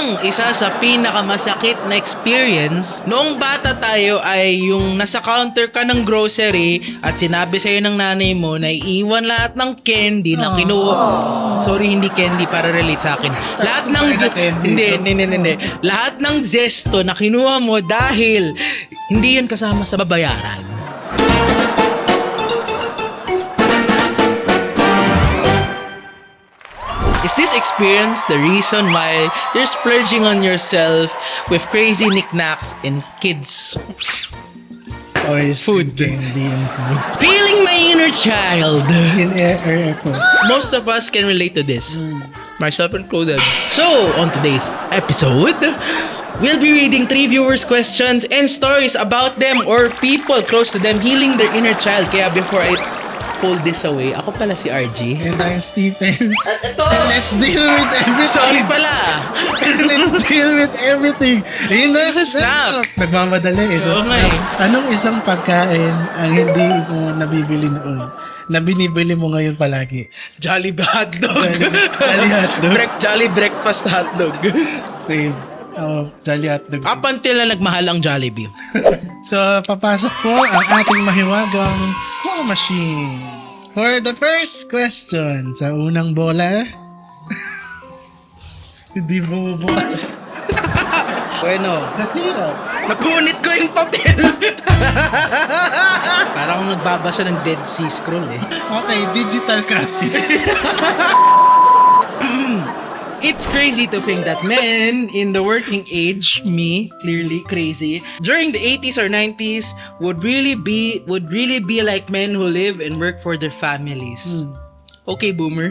Ang isa sa pinakamasakit na experience noong bata tayo ay yung nasa counter ka ng grocery at sinabi sa'yo ng nanay mo na iiwan lahat ng candy na kinuha. Sorry, hindi candy para relate sa akin. Lahat ng hindi. Lahat ng zesto na kinuha mo dahil hindi yan kasama sa babayaran. Is this experience the reason why you're splurging on yourself with crazy knickknacks and kids? Food. Candy and food. Feeling my inner child. In airports. Most of us can relate to this. Myself included. So, on today's episode, we'll be reading 3 viewers' questions and stories about them or people close to them healing their inner child. Kaya before I pull this away, ako pala si RG. And I'm Stephen. Ito! Let's deal with everything. Sorry pala! Let's deal with everything. Snap. Nagmamadali eh. Oo nga eh. Anong isang pagkain ang hindi mo nabibili noon? Na binibili mo ngayon palagi? Jollibee hotdog. Jolly hotdog. Jolly breakfast hotdog. Same. Jolly hotdog. Up until na nagmahal ang Jollibee. So, papasok po ang ating mahiwagang claw machine. For the first question, sa unang bola, hindi bumubukas. Bueno, Nasira. napunit ko yung papel. Parang akong nagbabasa ng Dead Sea Scroll eh. Okay, digital copy. It's crazy to think that men in the working age, me, clearly crazy, during the 80s or 90s would really be like men who live and work for their families. Okay, boomer.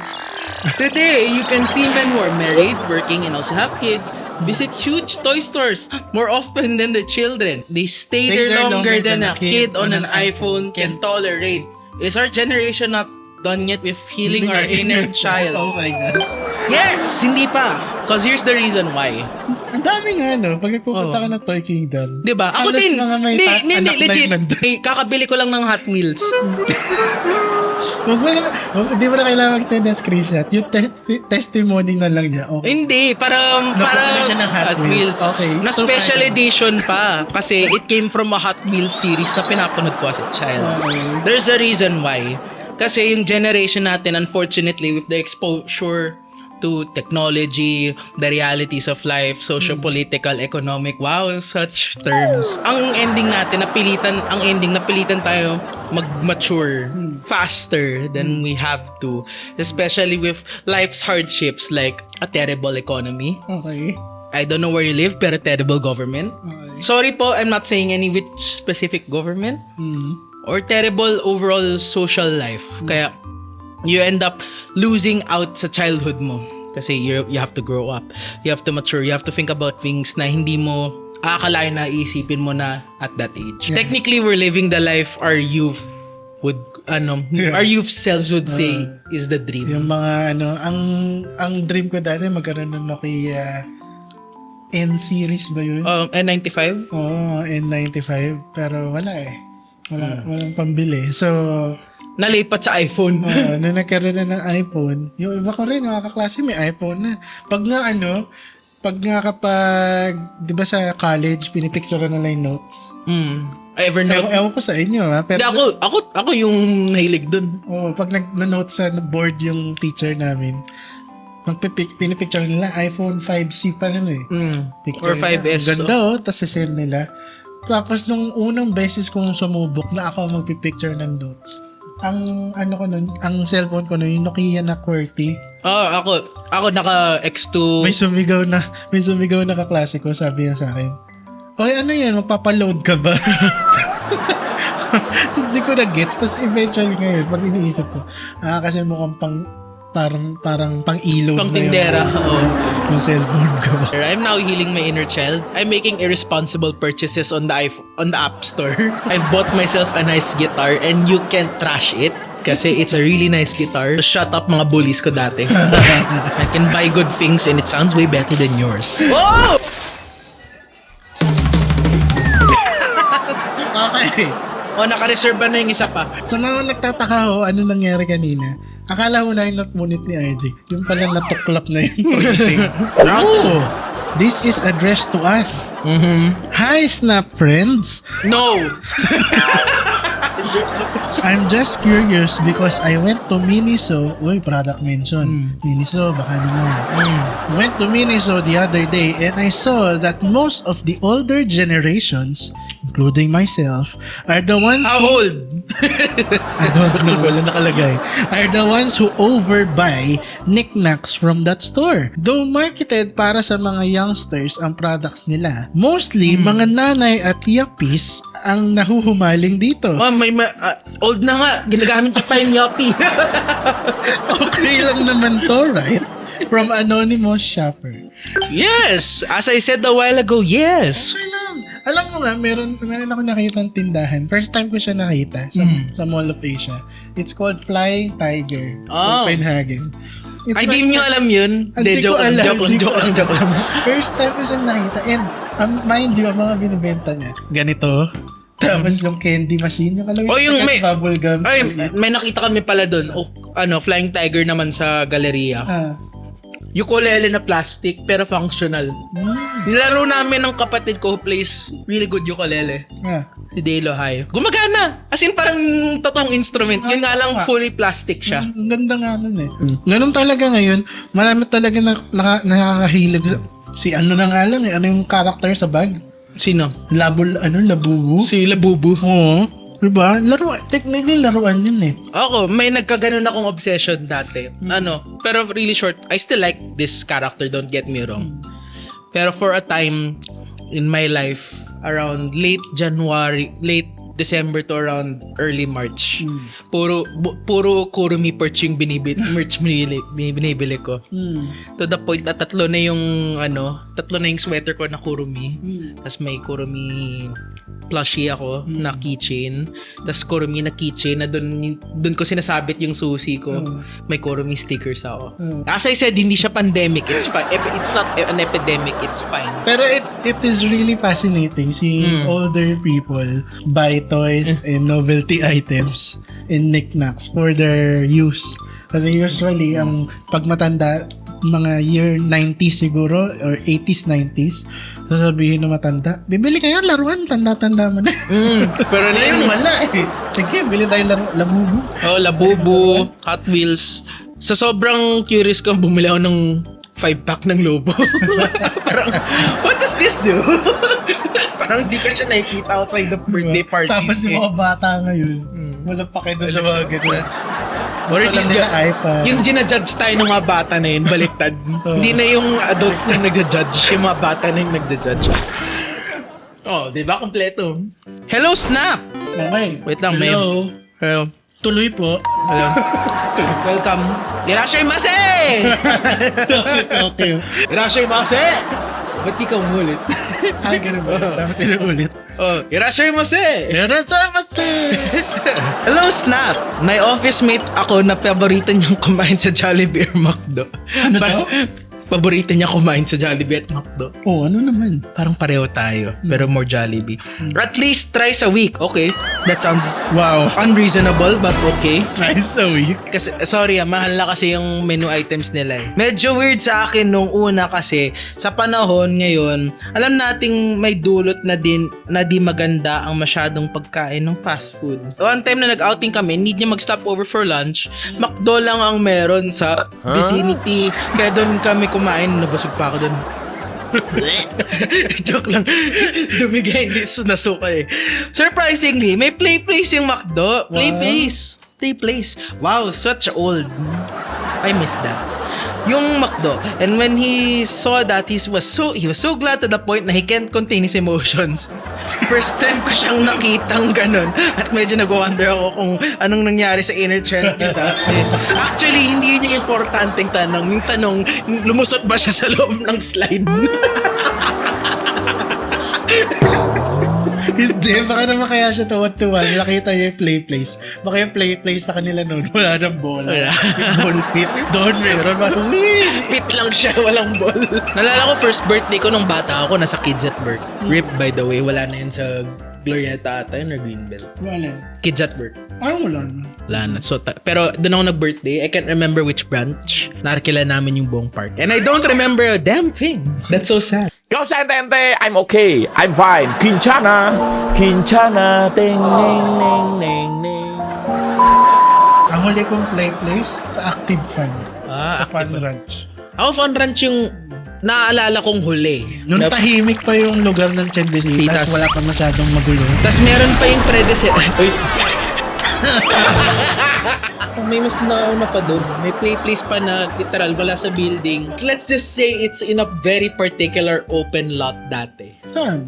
Today, you can see men who are married, working, and also have kids visit huge toy stores more often than the children. They stay there longer than a kid on an iPhone can tolerate. Is our generation not done yet with healing our inner child? Oh my gosh. Yes! Hindi pa. Because here's the reason why. Ang dami nga, no? Pag nagpupunta ka ng Toy Kingdom. Diba? Ako halos din. mga may Hindi, anak na legit. yun nandun. Kakabili ko lang ng Hot Wheels. Hindi mo na kailangan mag-send ng screenshot. Yung testimony na lang niya. Okay. Hindi, para Nakuha siya ng Hot Wheels. Okay. Na So, special kaya- edition pa. Kasi it came from a Hot Wheels series na pinapanood ko as a child. Okay. There's a reason why. Kasi yung generation natin, unfortunately, with the exposure to technology, the realities of life, socio-political, economic, wow, such terms. Ang ending napilitan tayo mag-mature faster than we have to. Especially with life's hardships like a terrible economy. Okay. I don't know where you live, pero terrible government. Okay. Sorry po, I'm not saying any which specific government. Or terrible overall social life. Kaya you end up losing out sa childhood mo. Kasi you have to grow up. You have to mature. You have to think about things na hindi mo akalain na iisipin mo na at that age. Yeah. Technically, we're living the life our youth would, our youth selves would say is the dream. Yung mga ang dream ko dati magkaroon ng Nokia N-series ba yun? N95? Oo, N95. Pero wala eh. Walang pambili. So, Nalipat sa iPhone. nung nagkaroon na ng iPhone, yung iba ko rin, mga kaklase may iPhone na. Pag kapag, di ba sa college, pinipicture na lang yung notes. Evernote. Ewan ko sa inyo, ha? Pero Hindi, ako yung nahilig dun. pag nag-note sa board yung teacher namin, pinipicture nila, iPhone 5C pa rin eh. Or Picture 5S. Nila. Ganda tapos sisend nila. Tapos nung unang beses kong sumubok na ako magpipicture ng notes, ang cellphone ko nun, yung Nokia na QWERTY. Ako naka X2. May sumigaw na kaklase ko, sabi niya sa akin, "Oy, ano yan, magpapaload ka ba?" Tapos di ko na-gets. Tapos eventually ngayon, pag iniisip ko, kasi mukhang parang pang-ilog Pang na tindera, yung cellphone ko. I'm now healing my inner child. I'm making irresponsible purchases on the App Store. I've bought myself a nice guitar and you can't trash it kasi it's a really nice guitar. Shut up mga bullies ko dati. I can buy good things and it sounds way better than yours. Whoa! Okay. Naka-reserve na yung isa pa. So nga nagtataka ako, ano nangyari kanina? Akala mo na yung not ngunit ni RJ. Yung pala natuklap na yung thing. No! This is addressed to us. Hi, Snap friends. No! I'm just curious because I went to Miniso. Uy, product mention. Miniso, baka naman. Went to Miniso the other day and I saw that most of the older generations, including myself, are the ones How old? I don't know, wala nakalagay. Are the ones who overbuy knickknacks from that store. Though marketed para sa mga youngsters ang products nila, mostly mga nanay at yapis ang nahuhumaling dito. Old na nga. Ginagamit pa yung Yopi. Okay lang naman to, right? From anonymous shopper. Yes! As I said a while ago, yes! Okay lang. Alam mo nga, meron ako nakita ng tindahan. First time ko siya nakita sa Mall of Asia. It's called Flying Tiger. Oh. Copenhagen. It's Ay, like- di nyo alam yun? Hindi ko alam. Joke lang. First time ko siya nakita. And mind you, ang mga binibenta niya. Ganito. Tapos yung candy machine. Yung alam Oh, yung may- bubble gum. Ay, may nakita kami pala doon. Flying Tiger naman sa galeria. Ukulele na plastic pero functional. Nilaro namin ng kapatid ko who plays really good ukulele. Si Delo High. Gumagana! As in parang totoong instrument. Yun nga lang fully plastic siya. Ang ganda nga nun eh. Ganun talaga ngayon. Marami talaga nakakahilig. Si ano na nga lang eh. Ano yung character sa bag? Sino? Labubu? Si Labubu. Oo. Diba? Technically laruan yun eh. Ako, may nagkaganon akong obsession dati. Pero really short. I still like this character, don't get me wrong. Pero for a time in my life, around late December to around early March, puro Kurumi perch yung merch binibili ko. To the point na tatlo na yung sweater ko na Kurumi. Tapos may Kurumi plushie ako na keychain. Tapos Kurumi na keychain na dun ko sinasabit yung susi ko. May Kurumi stickers ako. As I said, hindi siya pandemic. It's fine. It's not an epidemic. It's fine. Pero it is really fascinating seeing older people buy toys and novelty items and knickknacks for their use. Kasi usually, ang pagmatanda, mga year 90s siguro, or 80s, 90s, sasabihin ng matanda, bibili kayo laruan, tanda-tanda mo na. Pero Ngayon wala eh. Sige, bili tayo Labubu. Labubu, Hot Wheels. Sa sobrang curious ko, bumili ako ng 5-pack ng Lobo. Parang, what does this do? Parang hindi ka siya nakikita outside the birthday parties. Tapos yung mga bata ngayon, wala pa kayo doon sa mga ganyan. Or Gusto at least lang nila iPad. yung ginajudge tayo ng mga bata na yun, baliktad. Hindi na yung adults na nagja-judge, yung mga bata na yung nagja-judge. Di ba? Kompleto. Hello, Snap! Okay. Wait lang, may... Hello. Tuloy po. Hello. Welcome. Irashaimase! Okay. Irashaimase! Ba't di ka umulit? Ay, ganun ba? Dapat ulit. Irashaimase! Yarashamase! Hello, Snap! May office mate ako na paborito niyang kumain sa Jollibee or McDo. Ano daw? Paborito niya kumain sa Jollibee at McDo. Ano naman? Parang pareho tayo, pero more Jollibee. At least thrice a week. Okay, that sounds unreasonable, but okay. Twice a week? Kasi, sorry mahal na kasi yung menu items nila eh. Medyo weird sa akin nung una kasi sa panahon ngayon, alam nating may dulot na din na di maganda ang masyadong pagkain ng fast food. One time na nag-outing kami, need niya mag-stop over for lunch. McDo lang ang meron sa vicinity. Kaya doon kami kumain, nabasog pa ako doon. Joke lang. Dumigay, hindi nasuka eh. Surprisingly, may play place yung McDo. Play place. Wow, such old. I miss that. Yung McDo. And when he saw that, he was so glad to the point na he can't contain his emotions. First time ko siyang nakitang ganun. At medyo nag-wonder ako kung anong nangyari sa inner child niya dati. Actually, hindi yun yung importanteng tanong. Yung tanong, lumusot ba siya sa loob ng slide? Hindi, baka naman kaya siya tuwan-tuwan. Nakita niya yung play place. Baka yung play place sa kanila noon, wala nang bola. Yung ball pit. Doon meron. Parang, Pit lang siya, walang ball. Nalala ko first birthday ko nung bata ako, nasa Kids at Birth. RIP by the way, wala na yun sa Glorieta ata yun or Greenbelt. Wala. Kids at Work. Parang wala na. Wala na. So, pero doon ako nag-birthday. I can't remember which branch. Nakakila namin yung buong park. And I don't remember a damn thing. That's so sad. Go Santente, I'm okay. I'm fine. Quinchana. Quinchana. Ting, ning, ning, ning, ning. Ang huli kong place sa Active Fun. Ah, Sa Fun Ranch. Ako, Fun Ranch yung naaalala kong huli. Noon tahimik pa yung lugar ng Chendesitas, Titas. wala pa masyadong magulo. Tapos meron pa yung predecessor. May mas nauna pa doon. May place pa na literal wala sa building. Let's just say it's in a very particular open lot dati. Saan?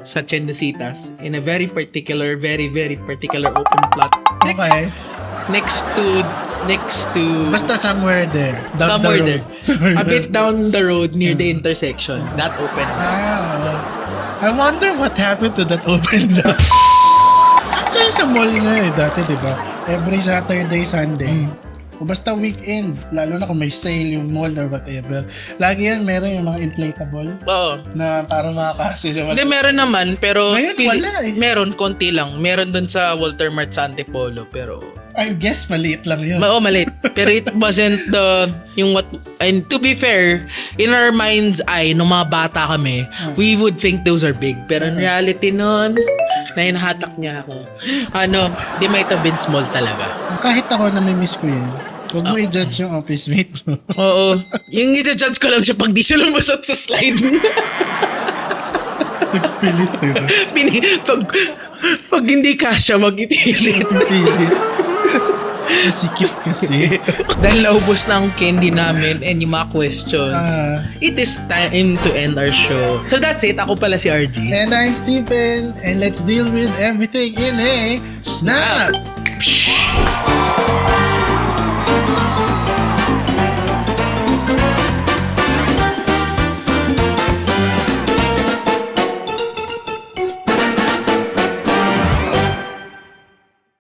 Sa Chendesitas. In a very particular open plot. Okay. Next to Basta somewhere there. Down somewhere the there. road. Somewhere A bit down the road near the intersection. That open. Ah, I wonder what happened to that open lot. Actually, sa mall nga dati, di ba? Every Saturday, Sunday. O basta weekend, lalo na kung may sale yung mall or whatever. Lagi yan, meron yung mga inflatable Oo. na parang makakasila. Hindi, meron naman, pero Ngayon, wala eh. meron, konti lang. Meron dun sa Walter Mart sa Antipolo, pero I guess maliit lang yun. oo, maliit. Pero it wasn't yung what, and to be fair, in our mind's eye, nung mga bata kami, we would think those are big. Pero in reality nun, nahinhatak niya ako. Di may tabin small talaga. Kahit ako namimiss ko yan, huwag mo i-judge yung office mate mo. Oo. Yung i-judge ko lang siya pag di siya lumusot sa slide. Nagpilit, diba? pag hindi ka siya mag-ipilit. Nagpilit. Masikip kasi. Dahil naubos na ang candy namin and yung mga questions, it is time to end our show. So that's it. Ako pala si RG. And I'm Stephen, and let's deal with everything in a snap!